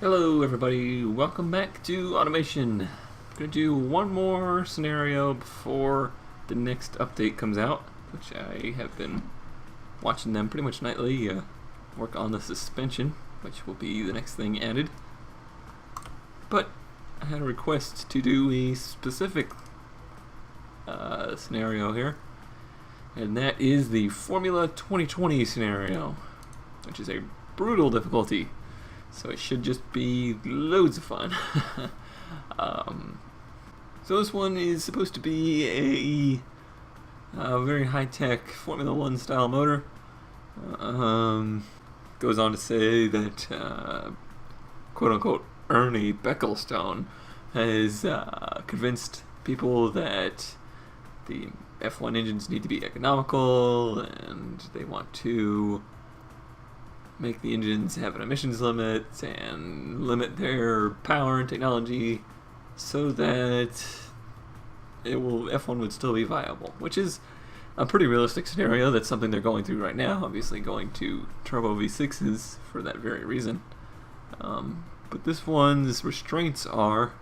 Hello everybody, welcome back to Automation. I'm going to do one more scenario before the next update comes out, which I have been watching them pretty much nightly work on the suspension, which will be the next thing added. But I had a request to do a specific scenario here, and that is the Formula 2020 scenario, which is a brutal difficulty. So it should just be loads of fun. So this one is supposed to be a very high-tech Formula One style motor. Goes on to say that quote-unquote Ernie Becclestone has convinced people that the F1 engines need to be economical, and they want to make the engines have an emissions limit and limit their power and technology so that F1 would still be viable, which is a pretty realistic scenario. That's something they're going through right now, obviously going to turbo V6s for that very reason. But this one's restraints are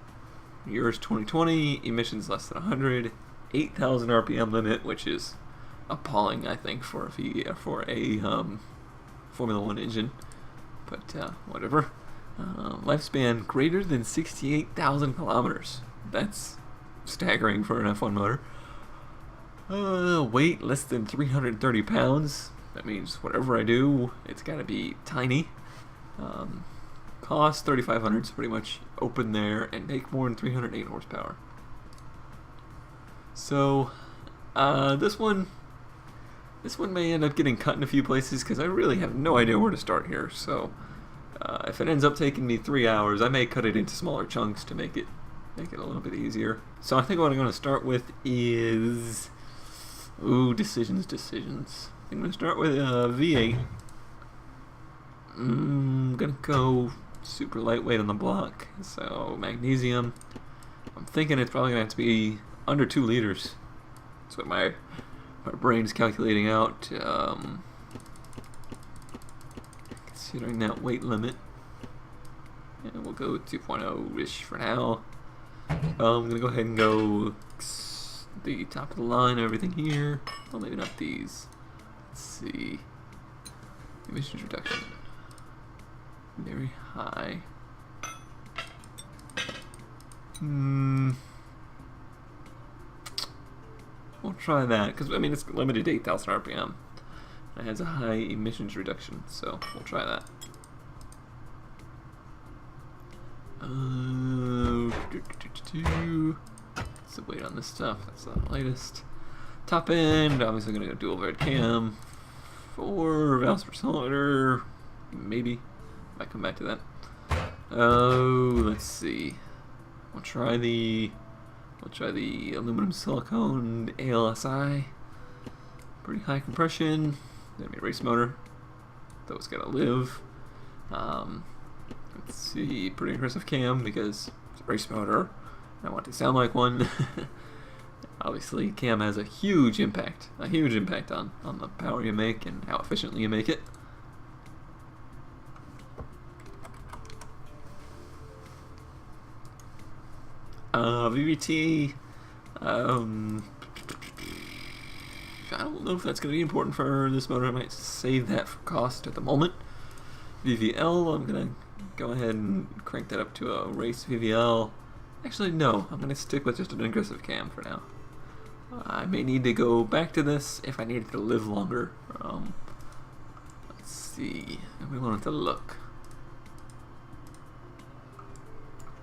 years 2020, emissions less than 100, 8,000 RPM limit, which is appalling, I think, for a Formula One engine, but whatever. Lifespan greater than 68,000 kilometers. That's staggering for an F1 motor. Weight less than 330 pounds. That means whatever I do, it's got to be tiny. Cost 3,500, so pretty much open there, and make more than 308 horsepower. So this one may end up getting cut in a few places because I really have no idea where to start here. So if it ends up taking me 3 hours, I may cut it into smaller chunks to make it a little bit easier. So I think what I'm going to start with is decisions. I'm going to start with V8. I'm going to go super lightweight on the block. So magnesium. I'm thinking it's probably going to have to be under 2 liters. That's what my brain's calculating out, considering that weight limit. And we'll go with 2.0-ish for now. I'm going to go ahead and go the top of the line, everything here. Well, maybe not these. Let's see. Emissions reduction. Very high. We'll try that, because I mean it's limited to 8,000 RPM. It has a high emissions reduction, so we'll try that. So wait on this stuff, that's the latest. Top end, obviously going to go dual varied cam. 4 valves per cylinder, maybe. Might come back to that. Let's see. We'll try the aluminum silicone ALSI. Pretty high compression. Gonna be a race motor, though it's gotta live. Let's see, pretty aggressive cam because it's a race motor. I want it to sound like one. Obviously, cam has a huge impact on the power you make and how efficiently you make it. VVT, I don't know if that's going to be important for this motor. I might save that for cost at the moment. VVL, I'm going to go ahead and crank that up to a race VVL. Actually, no, I'm going to stick with just an aggressive cam for now. I may need to go back to this if I need it to live longer. Let's see, we want it to look.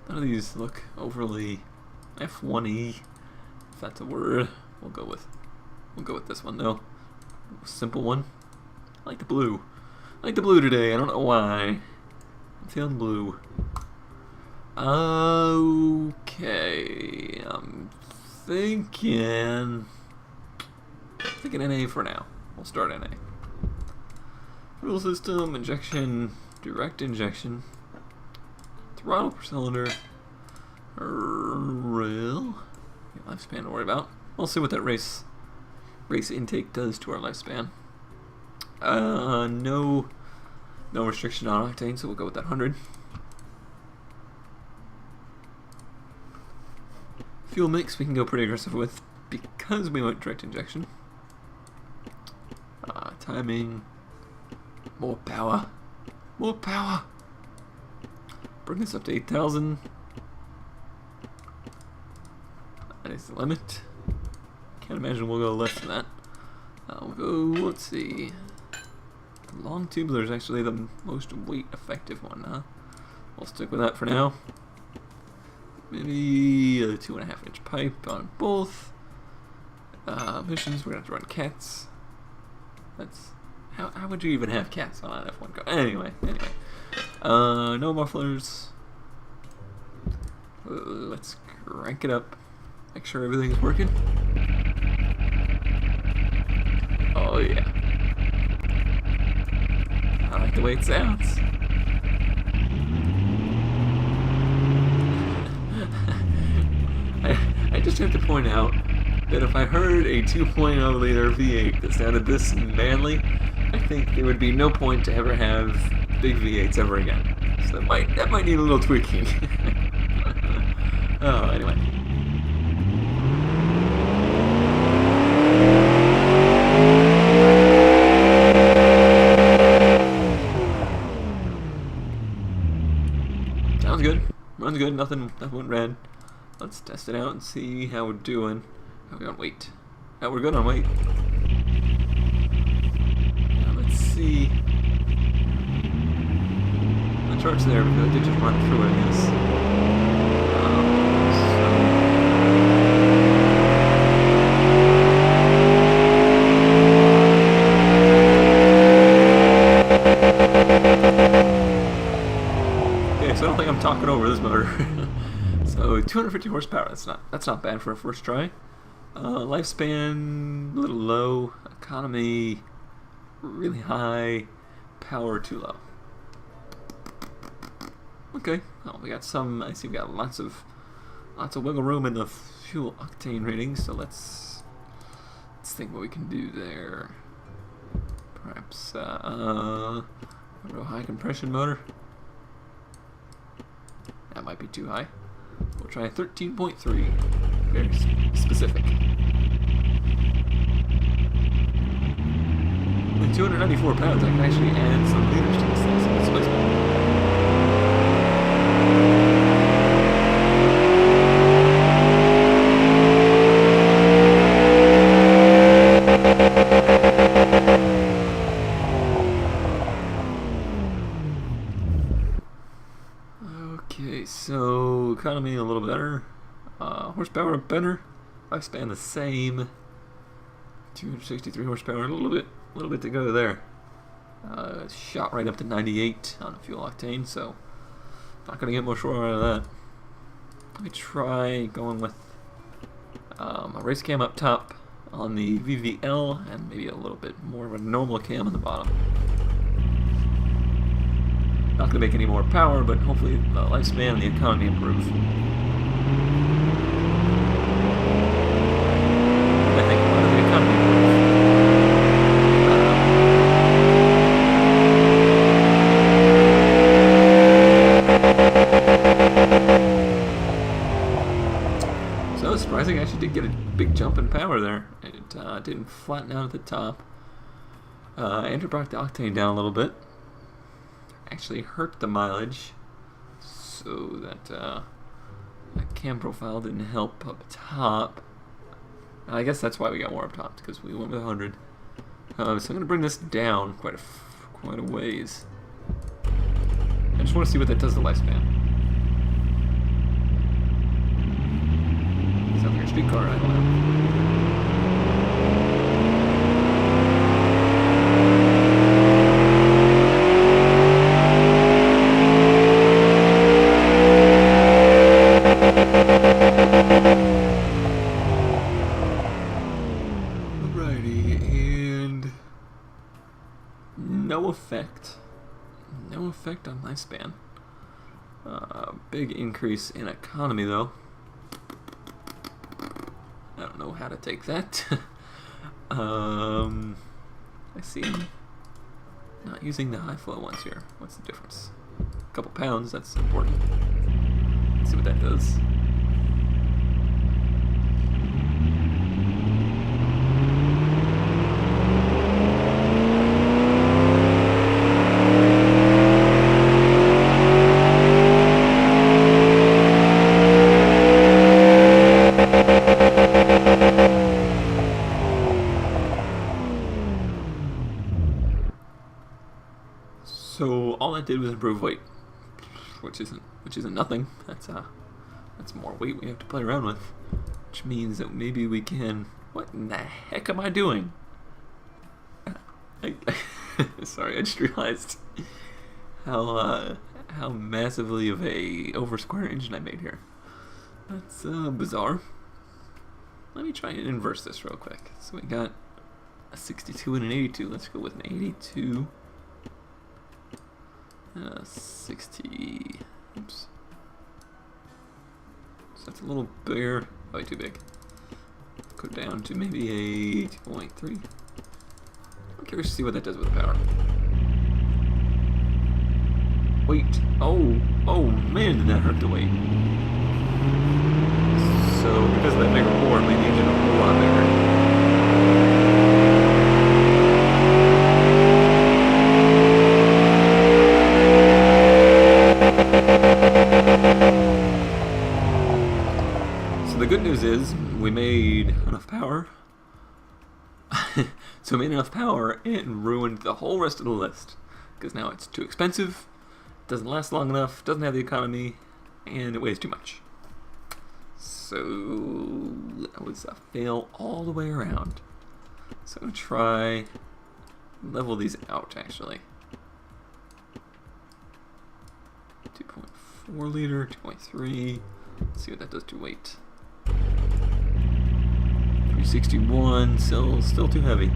None of these look overly F1-y, if that's a word. We'll go with this one though. Simple one. I like the blue. I like the blue today. I don't know why. I'm feeling blue. Okay. I'm thinking NA for now. We'll start NA. Fuel system, injection, direct injection. Throttle per cylinder. Real. Lifespan to worry about. We'll see what that race intake does to our lifespan. No restriction on octane, so we'll go with that 100. Fuel mix we can go pretty aggressive with because we went direct injection. Timing. More power. More power. Bring this up to 8,000. That is the limit. Can't imagine we'll go less than that. We'll go, let's see. The long tubular is actually the most weight effective one, huh? We'll stick with that for now. Maybe a 2.5-inch pipe on both. Missions, we're gonna have to run cats. That's how would you even have cats on an F1 car? Anyway. No mufflers. Let's crank it up. Make sure everything's working. Oh yeah. I like the way it sounds. I just have to point out that if I heard a 2.0 liter V8 that sounded this manly, I think there would be no point to ever have big V8s ever again. So that might need a little tweaking. Oh, anyway. Sounds good. Runs good. Nothing went red. Let's test it out and see how we're doing. How we on weight? Oh, we're good on weight. Now let's see. The chart's there because I did just run through it, I guess. Okay, so I don't think I'm talking over this motor. So 250 horsepower. That's not bad for a first try. Lifespan a little low. Economy really high. Power too low. Okay. Well, we got some. I see we got lots of wiggle room in the fuel octane rating. So let's think what we can do there. Perhaps a real high compression motor. That might be too high. We'll try 13.3. Very specific. With 294 pounds, I can actually add some liters to this thing, so it's supposed Okay, so economy a little better, horsepower better, lifespan the same, 263 horsepower, a little bit to go there. Shot right up to 98 on fuel octane, so not gonna get much more out of that. Let me try going with a race cam up top on the VVL and maybe a little bit more of a normal cam on the bottom. Not going to make any more power, but hopefully the lifespan and the economy improve. I think a lot of the economy improves. So surprising, I actually did get a big jump in power there. It didn't flatten out at the top. Andrew brought the octane down a little bit. Actually hurt the mileage, so that that cam profile didn't help up top. I guess that's why we got more up top, because we went with 100. So I'm going to bring this down quite a ways. I just want to see what that does to the lifespan. Sounds like a street car, I don't know. No effect on lifespan. Big increase in economy though. I don't know how to take that. I see I'm not using the high flow ones here. What's the difference? A couple pounds, that's important. Let's see what that does. that did was improve weight, which isn't nothing. That's more weight we have to play around with, which means that maybe we can. What in the heck am I doing? Sorry, I just realized how massively of a over square engine I made here. That's bizarre. Let me try and inverse this real quick. So we got a 62 and an 82. Let's go with an 82 and a 60. Oops. So that's a little bigger. Probably too big. Go down to maybe a 2.3. I'm curious to see what that does with the power. Wait. Oh man, did that hurt the weight. So because of that bigger bore, it made the engine a whole lot bigger. So the good news is we made enough power. So we made enough power and ruined the whole rest of the list. Because now it's too expensive, doesn't last long enough, doesn't have the economy, and it weighs too much. So that was a fail all the way around. So I'm going to try level these out actually. 2.4 liter, 2.3. Let's see what that does to weight. 361, still too heavy.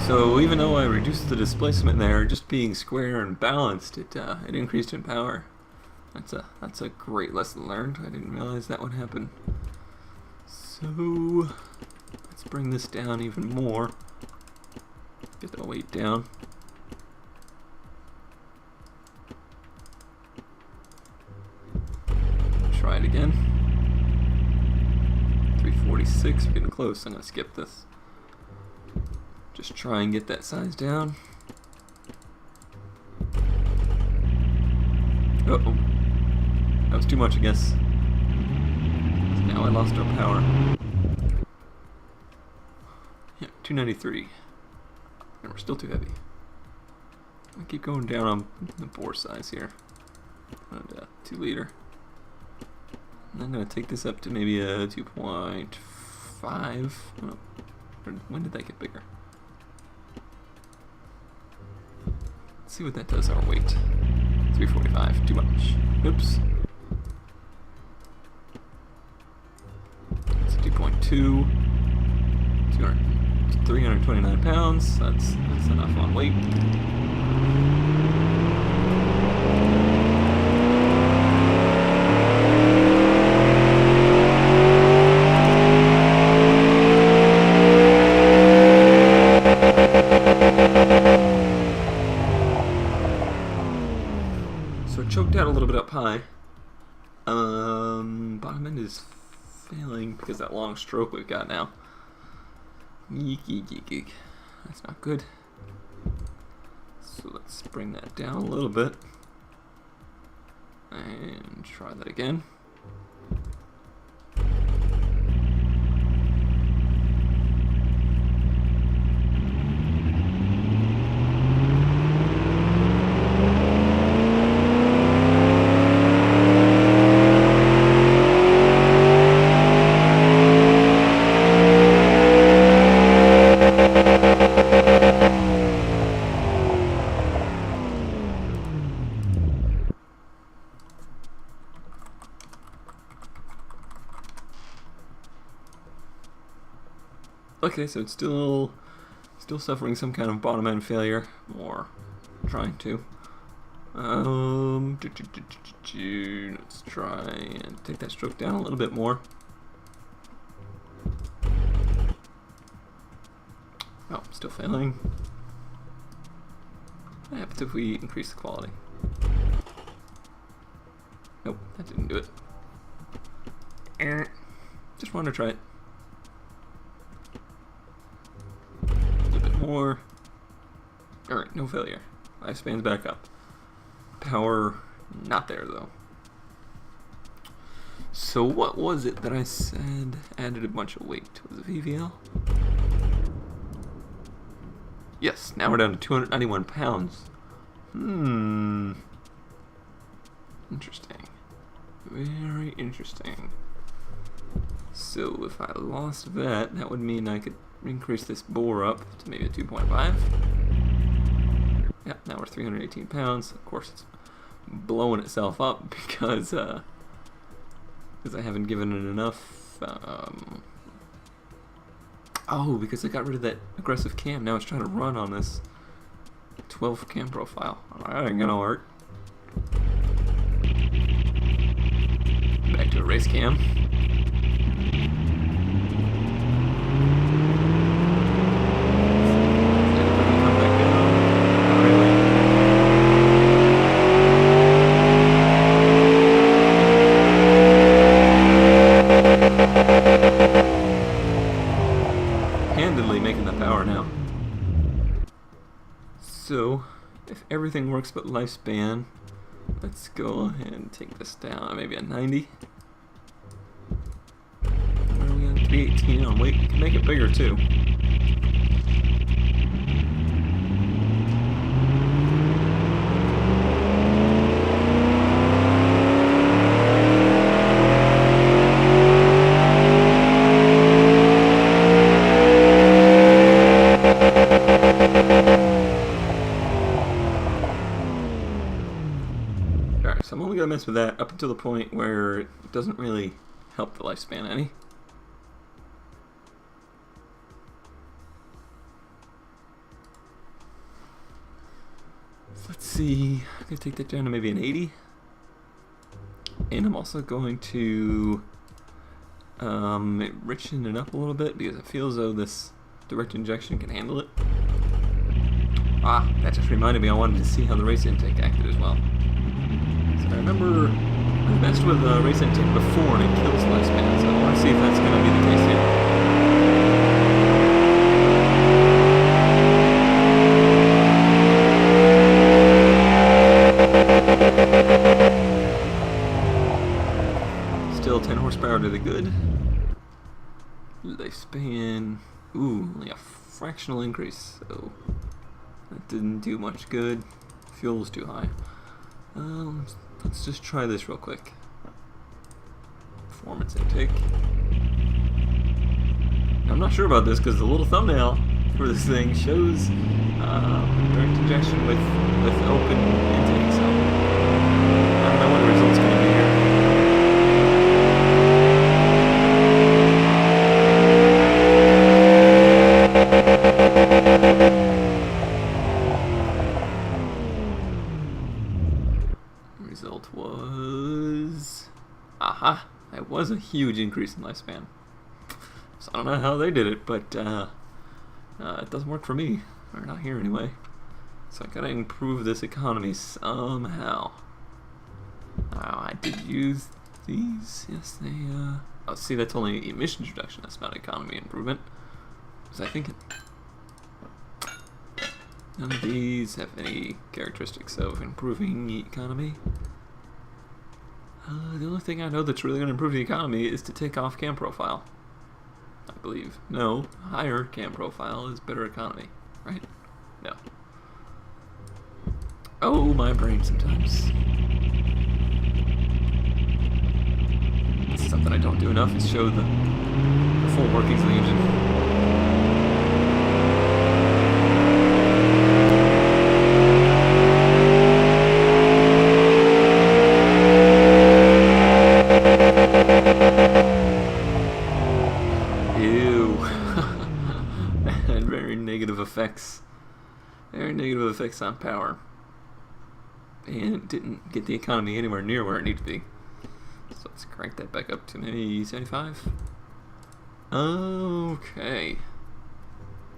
So even though I reduced the displacement there, just being square and balanced, it increased in power. That's a great lesson learned. I didn't realize that would happen. So let's bring this down even more. Get the weight down. Try it again. 346, we're getting close. I'm gonna skip this. Just try and get that size down. Uh-oh. That was too much, I guess. Now I lost our power. Yeah, 293. And we're still too heavy. I keep going down on the bore size here. 2 liter. And I'm going to take this up to maybe a 2.5. Oh, when did that get bigger? Let's see what that does our weight. 345, too much. Oops. 2.2, 329 pounds. That's enough on weight. So it choked out a little bit up high. Bottom end is failing because of that long stroke we've got now. Eek, eek, eek, eek. That's not good. So let's bring that down a little bit. And try that again. Okay, so it's still suffering some kind of bottom end failure, or trying to. Let's try and take that stroke down a little bit more. Oh, still failing. What happens if we increase the quality? Nope, that didn't do it. Just wanted to try it. A little bit more. Alright, no failure. Lifespan's back up. Power, not there though. So what was it that I said added a bunch of weight? Was it VVL? Yes, now we're down to 291 pounds. Interesting. Very interesting. So if I lost that, that would mean I could increase this bore up to maybe a 2.5. Yeah, now we're 318 pounds. Of course, it's blowing itself up because I haven't given it enough. Oh, because I got rid of that aggressive cam. Now it's trying to run on this 12 cam profile. That ain't gonna work. Back to a race cam. Handedly making the power now. So, if everything works but lifespan, let's go ahead and take this down, maybe a 90. Where are we at? 318 on weight. We can make it bigger too. So I'm only going to mess with that up until the point where it doesn't really help the lifespan any. So let's see, I'm going to take that down to maybe an 80. And I'm also going to richen it up a little bit because it feels as though this direct injection can handle it. Ah, that just reminded me I wanted to see how the race intake acted as well. I remember I messed with race intake before and it kills lifespan, so I want to see if that's going to be the case here. Still 10 horsepower to the good. Lifespan, ooh, only a fractional increase, so that didn't do much good. Fuel's too high. Let's just try this real quick. Performance intake. Now, I'm not sure about this because the little thumbnail for this thing shows direct injection with open intake, so I don't know what the result's going to be here. Result was... aha! That was a huge increase in lifespan. So I don't know how they did it, but it doesn't work for me. Or not here anyway. So I gotta improve this economy somehow. I did use these. Yes, they... oh, see, that's only emissions reduction. That's not economy improvement. Was I thinking? None of these have any characteristics of improving the economy. The only thing I know that's really going to improve the economy is to take off cam profile. I believe. No, higher cam profile is better economy, right? No. Oh, my brain sometimes. It's something I don't do enough is show the full workings of the engine. Very negative effects on power, and it didn't get the economy anywhere near where it needs to be. So let's crank that back up to maybe 75. Okay,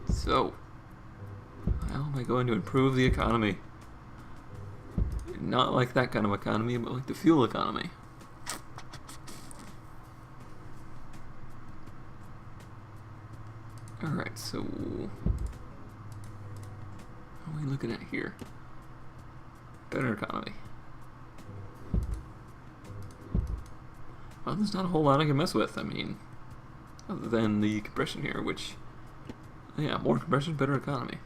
so how am I going to improve the economy? Not like that kind of economy, but like the fuel economy. Alright, so What are we looking at here? Better economy. Well, there's not a whole lot I can mess with. I mean, other than the compression here, which, yeah, more compression, better economy.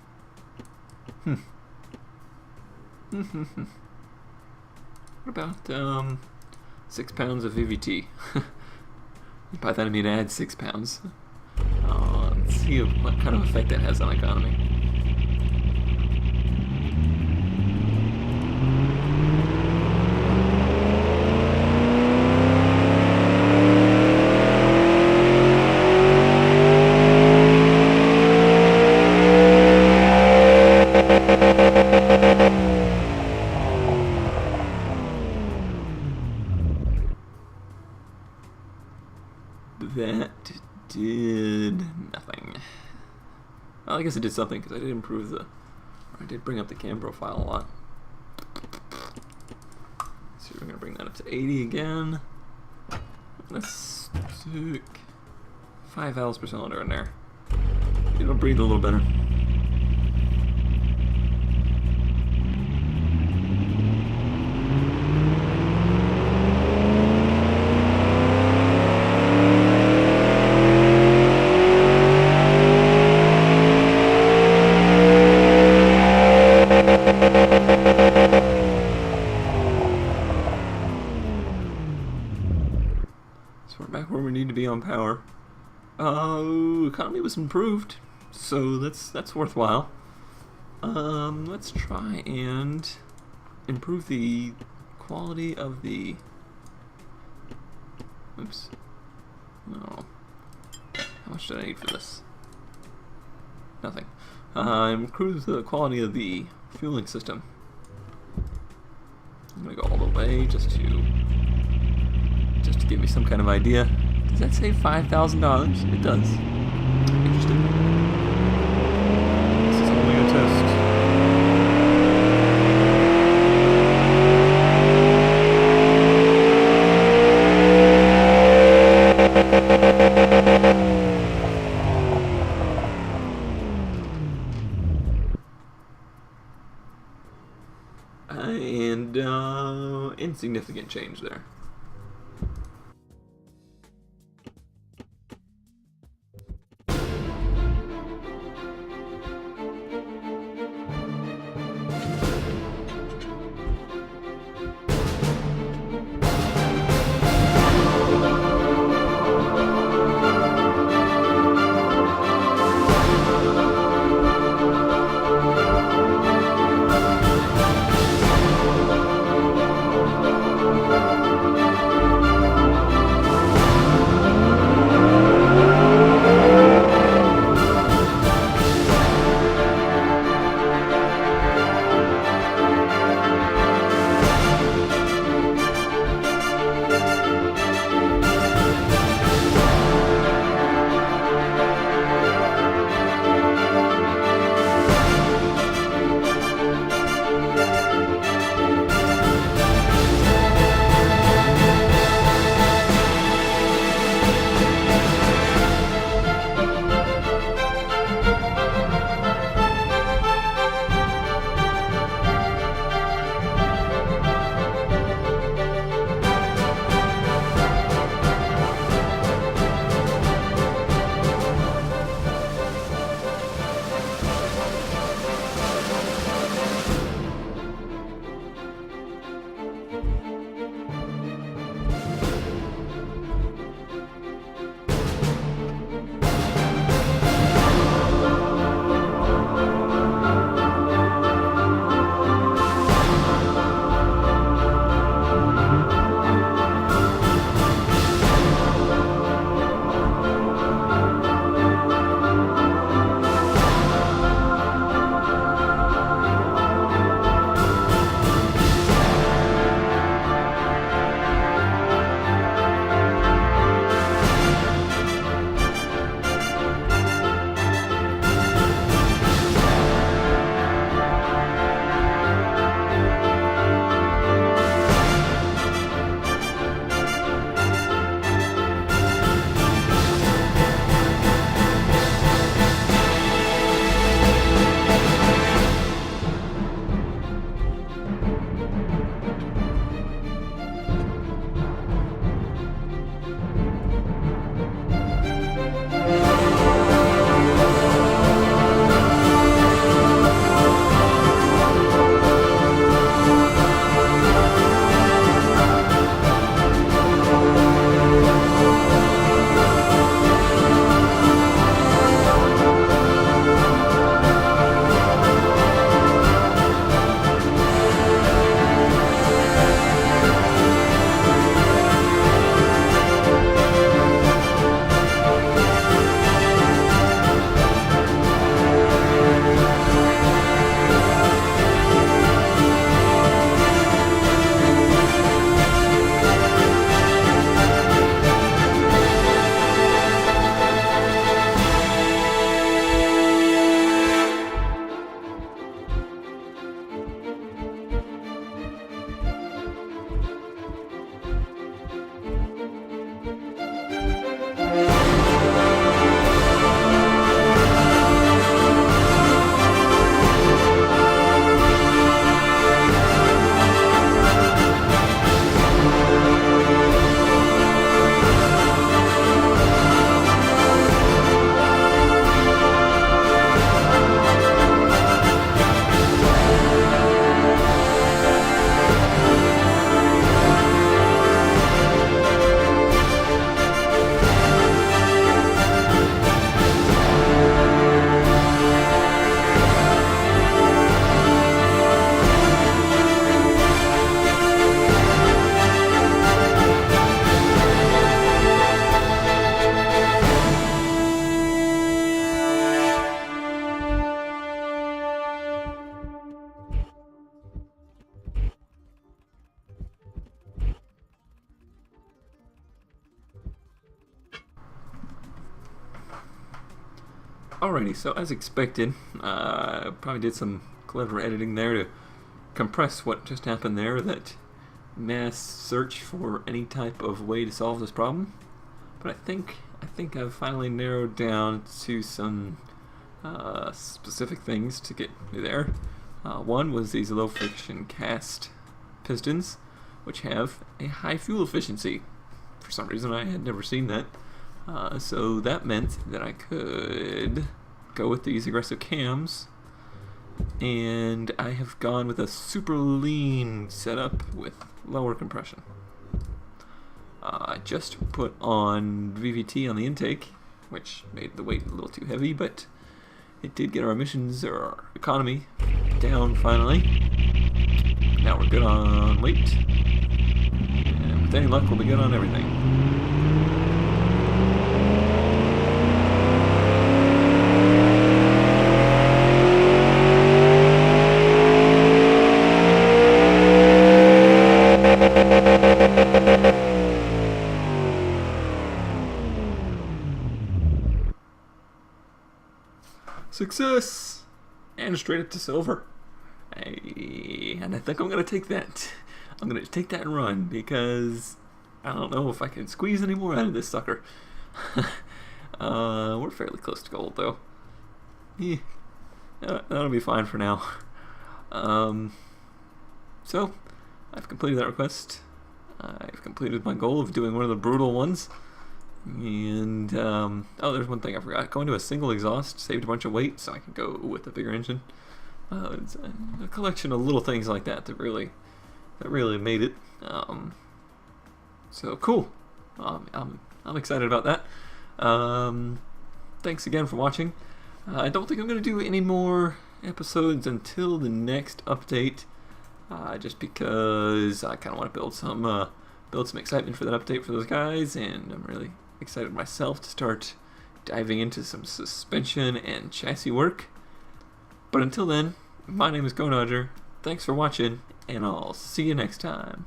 What about 6 pounds of VVT? By that I mean add 6 pounds. Let's see what kind of effect that has on economy. That did nothing. Well, I guess it did something because I did improve the, or I did bring up the cam profile a lot. So we're gonna bring that up to 80 again. Let's stick 5 Ls per cylinder in there. It'll breathe a little better. So we're back where we need to be on power. Economy was improved, so that's worthwhile. Let's try and improve the quality of the. Oops. No. How much did I need for this? Nothing. Improve the quality of the fueling system. I'm gonna go all the way just to give me some kind of idea. Does that say $5,000? It does. Interesting. This is only a test. And insignificant change there. Alrighty, so as expected, probably did some clever editing there to compress what just happened there, that mass search for any type of way to solve this problem. But I think I've finally narrowed down to some specific things to get there. One was these low friction cast pistons, which have a high fuel efficiency. For some reason I had never seen that. So that meant that I could go with these aggressive cams, and I have gone with a super lean setup with lower compression. I just put on VVT on the intake, which made the weight a little too heavy, but it did get our emissions, or our economy, down finally. Now we're good on weight, and with any luck we'll be good on everything. Success! And straight up to silver. And I think I'm gonna take that. I'm gonna take that and run, because I don't know if I can squeeze any more out of this sucker. We're fairly close to gold though. Yeah, that'll be fine for now. So I've completed that request. I've completed my goal of doing one of the brutal ones. And, oh, there's one thing I forgot. Going to a single exhaust saved a bunch of weight, so I can go with a bigger engine. It's a collection of little things like that that really made it. So cool. I'm excited about that. Thanks again for watching. I don't think I'm going to do any more episodes until the next update, just because I kind of want to build some excitement for that update for those guys, and I'm really excited myself to start diving into some suspension and chassis work. But until then, my name is GoDodger. Thanks for watching, and I'll see you next time.